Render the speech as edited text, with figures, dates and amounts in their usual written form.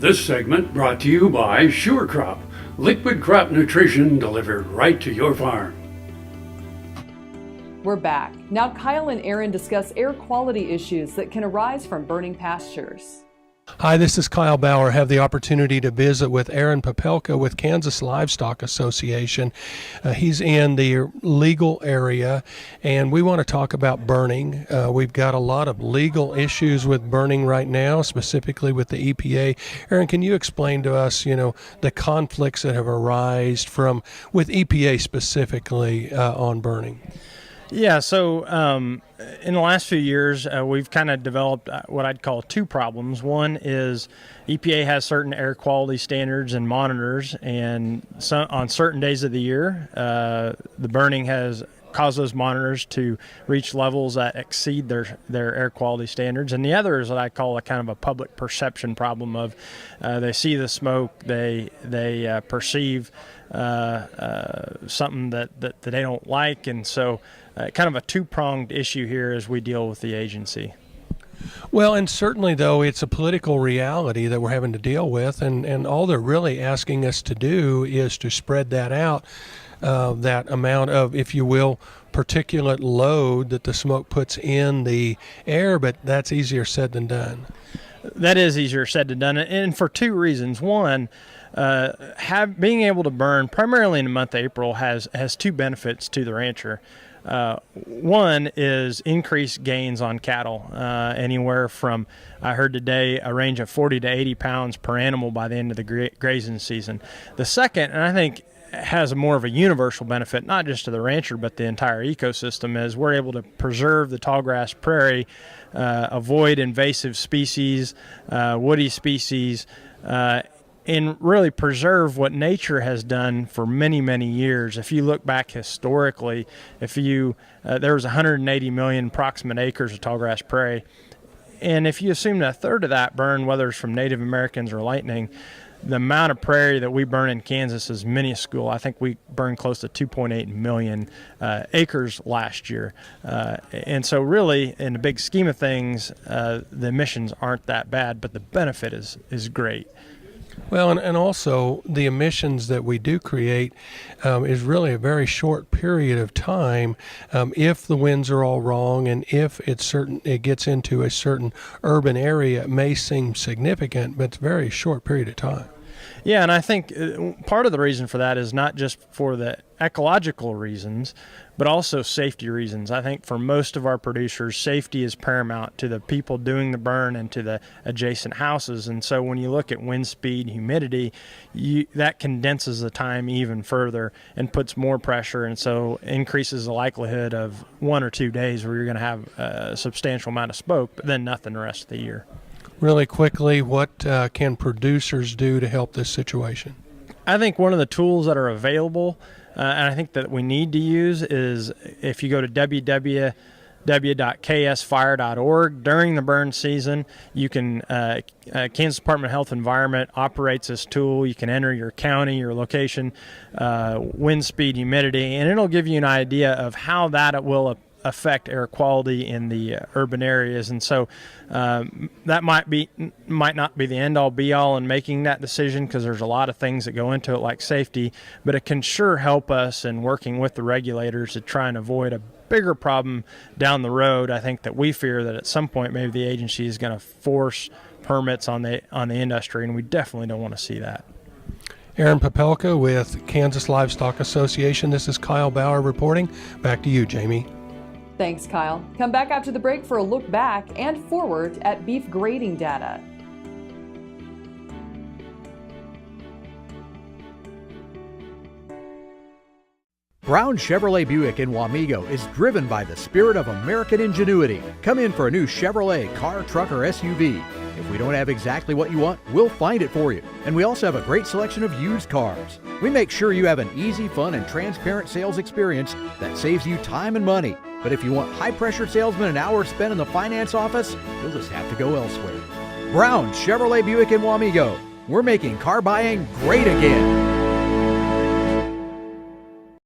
This segment brought to you by Sure Crop, liquid crop nutrition delivered right to your farm. We're back. Now Kyle and Aaron discuss air quality issues that can arise from burning pastures. Hi, this is Kyle Bauer. I have the opportunity to visit with Aaron Popelka with Kansas Livestock Association. He's in the legal area, and we want to talk about burning. We've got a lot of legal issues with burning right now, specifically with the EPA. Aaron, can you explain to us, the conflicts that have arisen with EPA specifically on burning? Yeah, so in the last few years, we've kind of developed what I'd call two problems. One is EPA has certain air quality standards and monitors, and on certain days of the year, the burning has caused those monitors to reach levels that exceed their air quality standards. And the other is what I call a kind of a public perception problem of they see the smoke, they perceive something that they don't like, and so kind of a two-pronged issue here as we deal with the agency. Well, and certainly, though, it's a political reality that we're having to deal with, and all they're really asking us to do is to spread that out, that amount of, if you will, particulate load that the smoke puts in the air, but that's easier said than done. That is easier said than done, and for two reasons. One, being able to burn primarily in the month of April has two benefits to the rancher. One is increased gains on cattle, anywhere from, I heard today, a range of 40 to 80 pounds per animal by the end of the grazing season. The second, and I think has more of a universal benefit, not just to the rancher, but the entire ecosystem, is we're able to preserve the tallgrass prairie, avoid invasive species, woody species, and really preserve what nature has done for many, many years. If you look back historically, there was 180 million approximate acres of tallgrass prairie, and if you assume that a third of that burned, whether it's from Native Americans or lightning, the amount of prairie that we burn in Kansas is minuscule. I think we burned close to 2.8 million acres last year. And so really, in the big scheme of things, the emissions aren't that bad, but the benefit is great. Well, and also the emissions that we do create is really a very short period of time. If the winds are all wrong, and if it gets into a certain urban area, it may seem significant, but it's a very short period of time. Yeah, and I think part of the reason for that is not just for the ecological reasons, but also safety reasons. I think for most of our producers, safety is paramount to the people doing the burn and to the adjacent houses. And so when you look at wind speed, humidity, that condenses the time even further and puts more pressure, and so increases the likelihood of 1 or 2 days where you're going to have a substantial amount of smoke, but then nothing the rest of the year. Really quickly, what can producers do to help this situation? I think one of the tools that are available, and I think that we need to use, is if you go to www.ksfire.org during the burn season, you can, Kansas Department of Health and Environment operates this tool. You can enter your county, your location, wind speed, humidity, and it'll give you an idea of how that will affect air quality in the urban areas. And so that might not be the end-all be-all in making that decision, because there's a lot of things that go into it, like safety, but it can sure help us in working with the regulators to try and avoid a bigger problem down the road. I think that we fear that at some point maybe the agency is going to force permits on the industry, and we definitely don't want to see that. Aaron Popelka with Kansas Livestock Association. This is Kyle Bauer reporting. Back to you, Jamie. Thanks, Kyle. Come back after the break for a look back and forward at beef grading data. Brown Chevrolet Buick in Wamego is driven by the spirit of American ingenuity. Come in for a new Chevrolet car, truck, or SUV. If we don't have exactly what you want, we'll find it for you. And we also have a great selection of used cars. We make sure you have an easy, fun, and transparent sales experience that saves you time and money. But if you want high-pressure salesmen and hours spent in the finance office, you'll just have to go elsewhere. Brown Chevrolet Buick in Wamego. We're making car buying great again.